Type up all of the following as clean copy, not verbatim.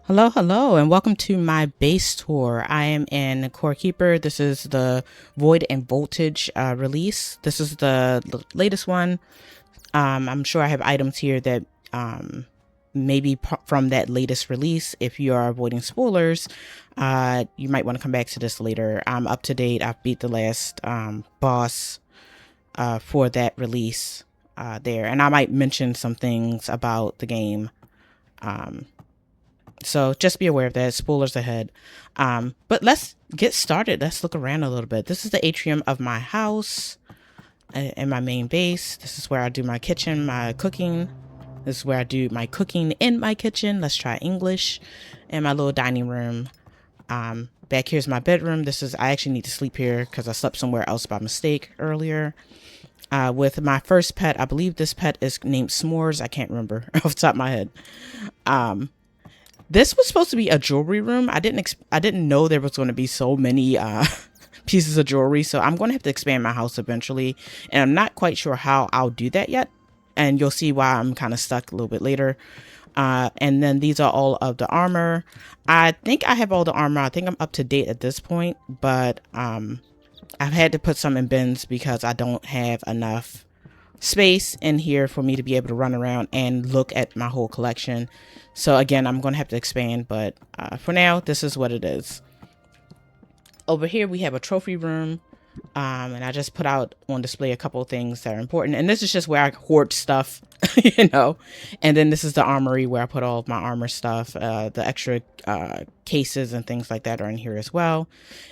Hello, and welcome to my base tour. I am in CoreKeeper. This is the Void and Voltage release. This is the latest one. I'm sure I have items here that maybe from that latest release. If you are avoiding spoilers, you might want to come back to this later. I'm up to date. I've beat the last boss for that release there, and I might mention some things about the game. So just be aware of that. Spoilers ahead. But let's get started. Let's look around a little bit. This is the atrium of my house and my main base. This is where I do my kitchen, my cooking. This is where I do my cooking in my kitchen. Let's try English. And my little dining room. Back here's my bedroom. I actually need to sleep here because I slept somewhere else by mistake earlier. With my first pet, I believe this pet is named S'mores. I can't remember off the top of my head. This was supposed to be a jewelry room. I didn't know there was going to be so many pieces of jewelry. So I'm going to have to expand my house eventually. And I'm not quite sure how I'll do that yet. And you'll see why I'm kind of stuck a little bit later. And then these are all of the armor. I think I have all the armor. I think I'm up to date at this point. But I've had to put some in bins because I don't have enough space in here for me to be able to run around and look at my whole collection. So again, I'm going to have to expand, but for now, this is what it is. Over here, we have a trophy room, and I just put out on display a couple of things that are important. And this is just where I hoard stuff, you know. And then this is the armory where I put all of my armor stuff. The extra cases and things like that are in here as well.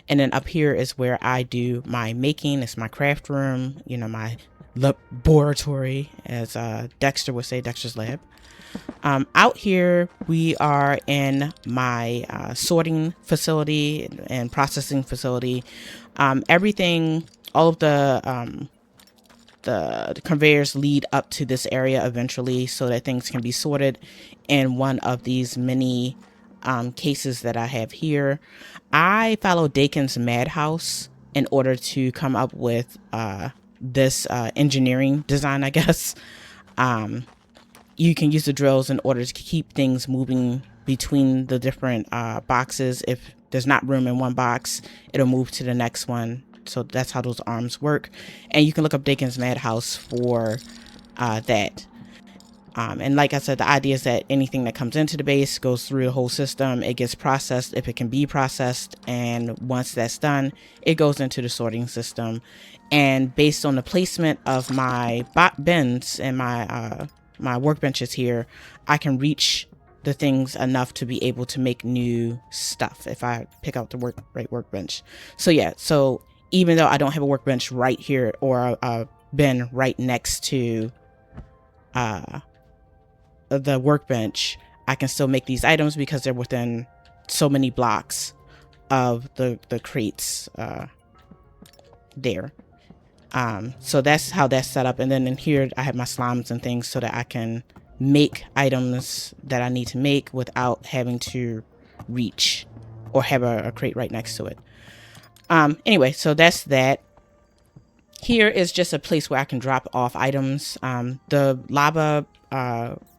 And then up here is where I do my making. It's my craft room, you know, my laboratory, as Dexter would say, Dexter's lab. Out here, we are in my sorting facility and processing facility. Everything, all of the conveyors lead up to this area eventually so that things can be sorted in one of these many cases that I have here. I follow Dakon's Madhouse in order to come up with this engineering design, I guess. You can use the drills in order to keep things moving between the different boxes. If there's not room in one box, it'll move to the next one. So that's how those arms work. And you can look up Dakon's Madhouse for that. And like I said, the idea is that anything that comes into the base goes through the whole system. It gets processed if it can be processed. And once that's done, it goes into the sorting system. And based on the placement of my bins and my workbenches here, I can reach the things enough to be able to make new stuff if I pick out the right workbench. So yeah, so even though I don't have a workbench right here or a bin right next to the workbench, I can still make these items because they're within so many blocks of the crates there. So that's how that's set up. And then in here, I have my slimes and things so that I can make items that I need to make without having to reach or have a crate right next to it. Anyway, so that's that. Here is just a place where I can drop off items. The lava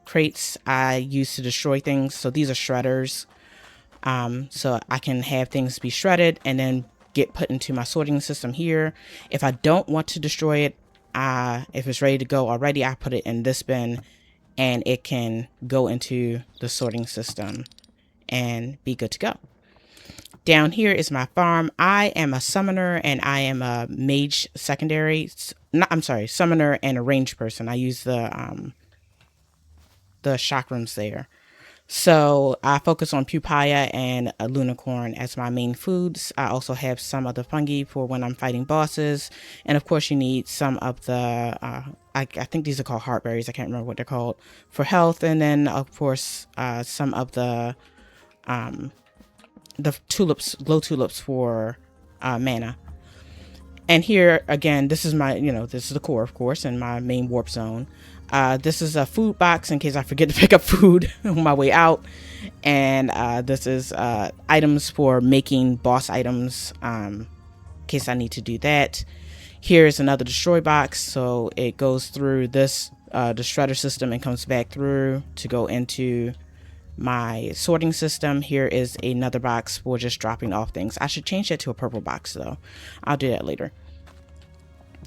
crates I use to destroy things. So these are shredders. So I can have things be shredded and then get put into my sorting system here. If I don't want to destroy it, if it's ready to go already, I put it in this bin and it can go into the sorting system and be good to go. Down here is my farm. I am a summoner and I am a mage secondary. Summoner and a ranged person. I use the chakrams there. So I focus on Pupaya and a Lunicorn as my main foods. I also have some of the fungi for when I'm fighting bosses. And of course you need some of the, I think these are called heartberries. I can't remember what they're called for health. And then of course some of the tulips, glow tulips for mana. And here again, this is my, this is the core of course and my main warp zone. This is a food box in case I forget to pick up food on my way out. And this is items for making boss items in case I need to do that. Here is another destroy box. So it goes through this the shredder system and comes back through to go into my sorting system. Here is another box for just dropping off things. I should change that to a purple box though. I'll do that later.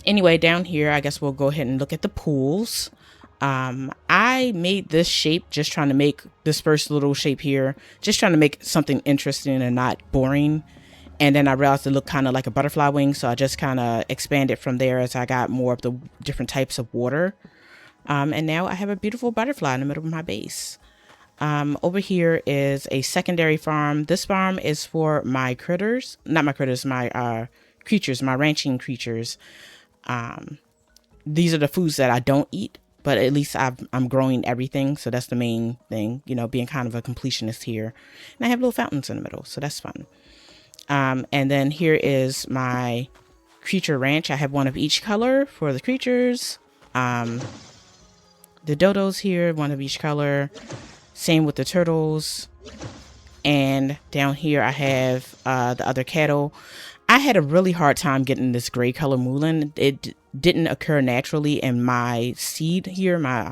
Anyway, down here, I guess we'll go ahead and look at the pools. I made this shape just trying to make this first little shape here, just trying to make something interesting and not boring. And then I realized it looked kind of like a butterfly wing, so I just kind of expanded from there as I got more of the different types of water. And now I have a beautiful butterfly in the middle of my base. Over here is a secondary farm. This farm is for my critters, not my critters, my creatures, my ranching creatures. These are the foods that I don't eat, but at least I'm growing everything. So that's the main thing, you know, being kind of a completionist here. And I have little fountains in the middle, so that's fun. And then here is my creature ranch. I have one of each color for the creatures. The dodos here, one of each color. Same with the turtles. And down here I have the other cattle. I had a really hard time getting this gray color Moulin. It didn't occur naturally in my seed here, my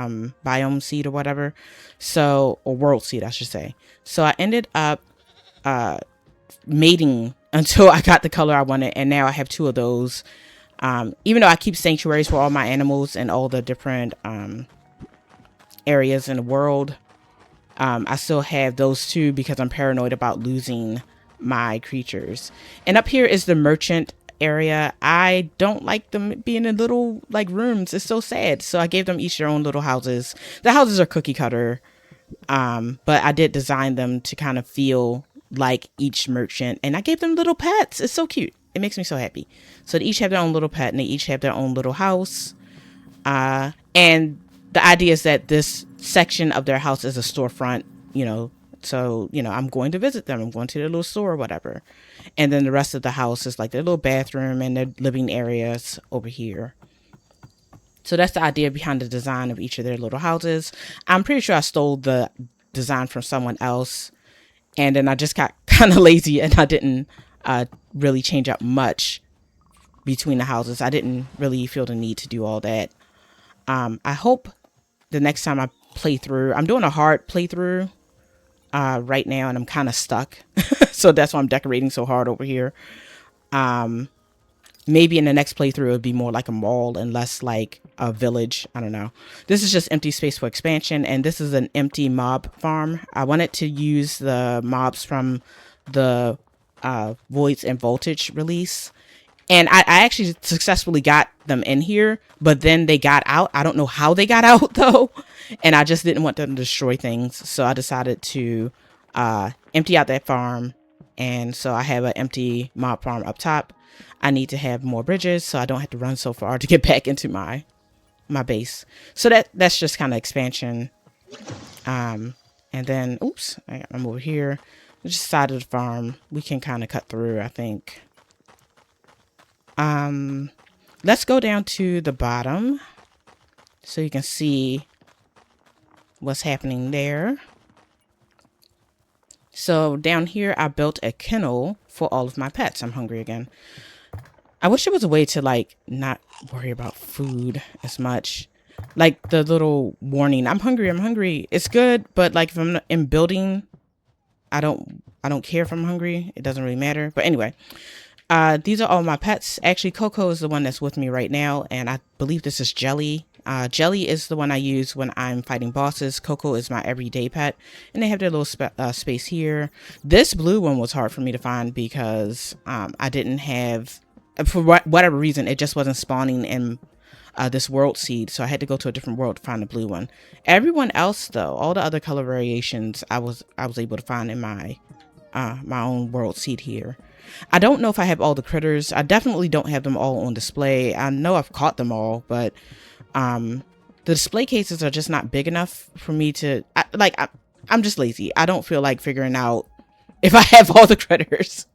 biome seed or whatever. So, or world seed, I should say. So I ended up mating until I got the color I wanted, and now I have two of those. Even though I keep sanctuaries for all my animals and all the different areas in the world, I still have those two because I'm paranoid about losing my creatures. And up here is the merchant area. I don't like them being in little like rooms. It's so sad. So I gave them each their own little houses. The houses are cookie cutter, but I did design them to kind of feel like each merchant, and I gave them little pets. It's so cute. It makes me so happy. So they each have their own little pet, and they each have their own little house. And the idea is that this section of their house is a storefront, you know, so, you know, I'm going to visit them. I'm going to their little store or whatever. And then the rest of the house is like their little bathroom and their living areas over here. So that's the idea behind the design of each of their little houses. I'm pretty sure I stole the design from someone else. And then I just got kind of lazy and I didn't really change up much between the houses. I didn't really feel the need to do all that. I hope the next time I play through, I'm doing a hard playthrough right now and I'm kind of stuck. So that's why I'm decorating so hard over here. Maybe in the next playthrough, it would be more like a mall and less like a village. I don't know. This is just empty space for expansion. And this is an empty mob farm. I wanted to use the mobs from the Voids and Voltage release. And I actually successfully got them in here, but then they got out. I don't know how they got out though. And I just didn't want them to destroy things. So I decided to empty out that farm. And so I have an empty mob farm up top. I need to have more bridges so I don't have to run so far to get back into my base. So that's just kind of expansion. And then, oops, I'm over here. Just side of the farm. We can kind of cut through, I think. Let's go down to the bottom so you can see what's happening there. So down here, I built a kennel for all of my pets. I'm hungry again. I wish there was a way to like not worry about food as much. Like the little warning, I'm hungry. It's good, but like if I'm in building, I don't care if I'm hungry. It doesn't really matter. But anyway, these are all my pets. Actually, Coco is the one that's with me right now, and I believe this is Jelly. Jelly is the one I use when I'm fighting bosses. Coco is my everyday pet, and they have their little space here. This blue one was hard for me to find because I didn't have, for whatever reason, it just wasn't spawning in this world seed, so I had to go to a different world to find the blue one. Everyone else, though, all the other color variations, I was able to find in my my own world seed here. I don't know if I have all the critters. I definitely don't have them all on display. I know I've caught them all, but the display cases are just not big enough for me to I'm just lazy. I don't feel like figuring out if I have all the critters,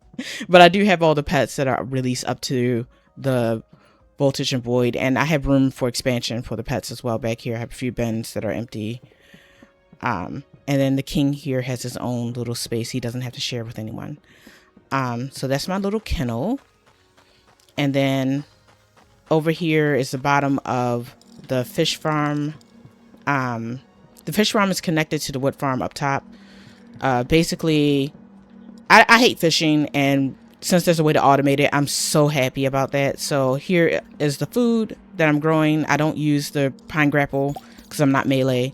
but I do have all the pets that are released up to the Voltage and Void, and I have room for expansion for the pets as well. Back here I have a few bins that are empty, and then the king here has his own little space. He doesn't have to share with anyone. So that's my little kennel. And then over here is the bottom of the fish farm. The fish farm is connected to the wood farm up top. Basically, I hate fishing, and since there's a way to automate it, I'm so happy about that. So here is the food that I'm growing. I don't use the pine grapple because I'm not melee.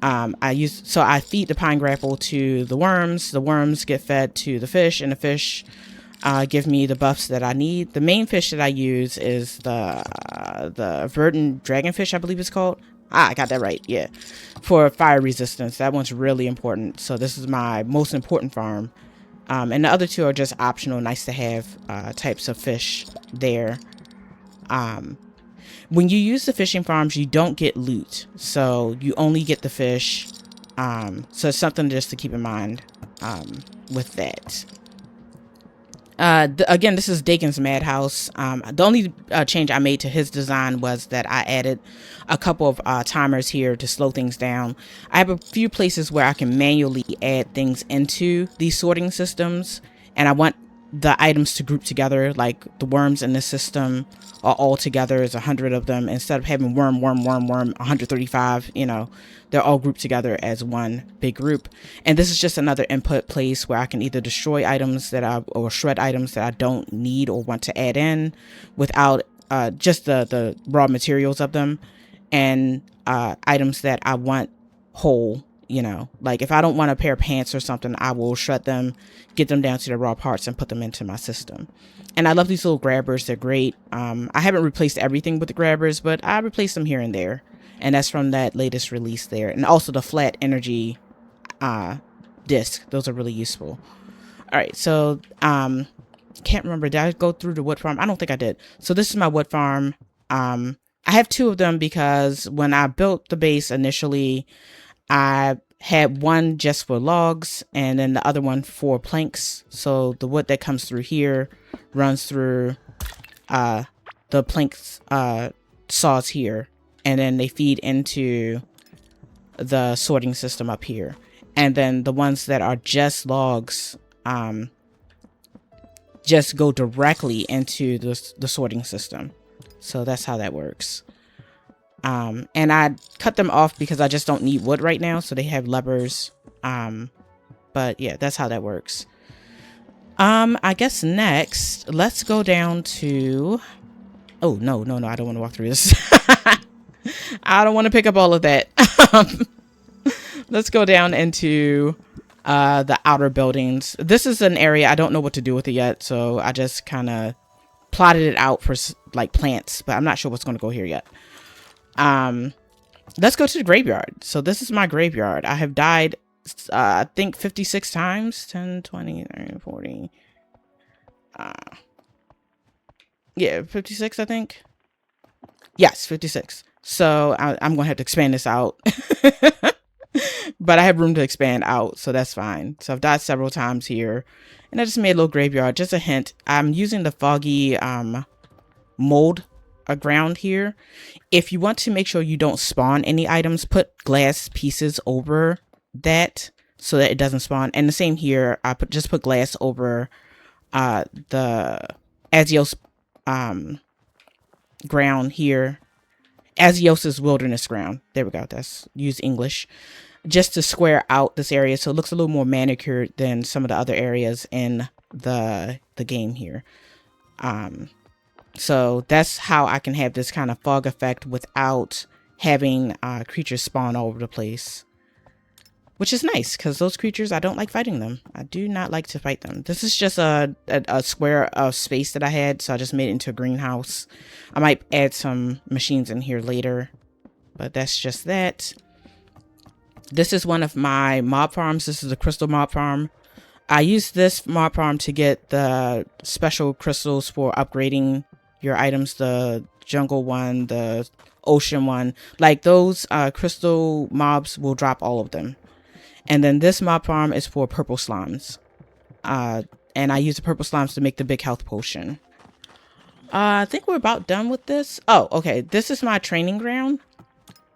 I feed the pine grapple to the worms. The worms get fed to the fish, and the fish give me the buffs that I need. The main fish that I use is the verdant dragonfish, I believe it's called. I got that right. Yeah, for fire resistance. That one's really important. So this is my most important farm. And the other two are just optional, nice to have types of fish there. When you use the fishing farms, you don't get loot, so you only get the fish. So it's something just to keep in mind with that. Again, this is Dakon's Madhouse. The only change I made to his design was that I added a couple of timers here to slow things down. I have a few places where I can manually add things into these sorting systems, and I want the items to group together, like the worms in this system are all together. There's 100 of them instead of having worm 135. You know, they're all grouped together as one big group. And this is just another input place where I can either destroy items or shred items that I don't need or want to add in without just the raw materials of them, and items that I want whole. You know, like if I don't want a pair of pants or something, I will shred them, get them down to the raw parts, and put them into my system. And I love these little grabbers. They're great. I haven't replaced everything with the grabbers, but I replaced them here and there. And that's from that latest release there. And also the flat energy disc. Those are really useful. All right, so can't remember. Did I go through the wood farm? I don't think I did. So this is my wood farm. I have two of them because when I built the base initially, I had one just for logs and then the other one for planks. So the wood that comes through here runs through the planks saws here, and then they feed into the sorting system up here. And then the ones that are just logs just go directly into the sorting system. So that's how that works. And I cut them off because I just don't need wood right now, so they have levers. But yeah, that's how that works. I guess next, let's go down to... Oh, no, I don't want to walk through this. I don't want to pick up all of that. Let's go down into the outer buildings. This is an area I don't know what to do with it yet, so I just kind of plotted it out for like plants, but I'm not sure what's going to go here yet. Let's go to the graveyard. So this is my graveyard. I have died, I think 56 times, 10, 20, 30, 40. Yeah, 56, I think. Yes, 56. So I'm going to have to expand this out, but I have room to expand out. So that's fine. So I've died several times here, and I just made a little graveyard. Just a hint. I'm using the foggy, mold ground here. If you want to make sure you don't spawn any items, put glass pieces over that so that it doesn't spawn. And the same here, I just put glass over the Azios ground here. Azios' wilderness ground. There we go. That's use English. Just to square out this area so it looks a little more manicured than some of the other areas in the game here. So that's how I can have this kind of fog effect without having creatures spawn all over the place. Which is nice, because those creatures, I don't like fighting them. I do not like to fight them. This is just a square of space that I had, so I just made it into a greenhouse. I might add some machines in here later, but that's just that. This is one of my mob farms. This is a crystal mob farm. I use this mob farm to get the special crystals for upgrading your items, the jungle one, the ocean one. Like those crystal mobs will drop all of them. And then this mob farm is for purple slimes. And I use the purple slimes to make the big health potion. I think we're about done with this. Oh, okay. This is my training ground.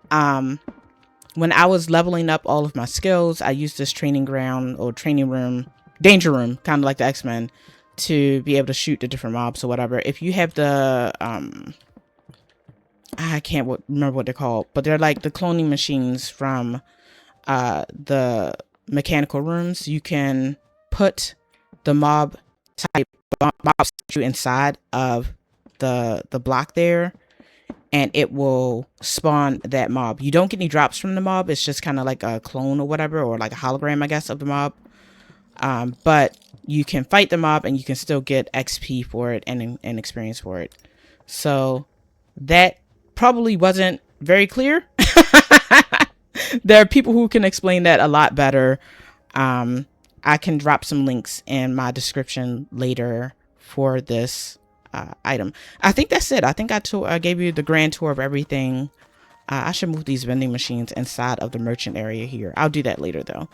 When I was leveling up all of my skills, I used this training ground or training room, danger room, kind of like the X-Men, to be able to shoot the different mobs or whatever. If you have the, I can't remember what they're called, but they're like the cloning machines from the mechanical rooms, you can put the mob type mob statue inside of the block there, and it will spawn that mob. You don't get any drops from the mob. It's just kind of like a clone or whatever, or like a hologram, I guess, of the mob. But you can fight the mob and you can still get XP for it and experience for it. So that probably wasn't very clear. There are people who can explain that a lot better. I can drop some links in my description later for this item. I think that's it. I think I gave you the grand tour of everything. I should move these vending machines inside of the merchant area here. I'll do that later though.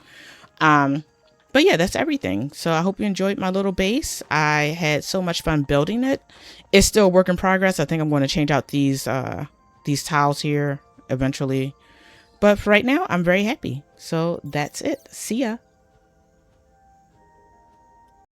But yeah, that's everything. So I hope you enjoyed my little base. I had so much fun building it. It's still a work in progress. I think I'm going to change out these tiles here eventually. But for right now, I'm very happy. So that's it. See ya.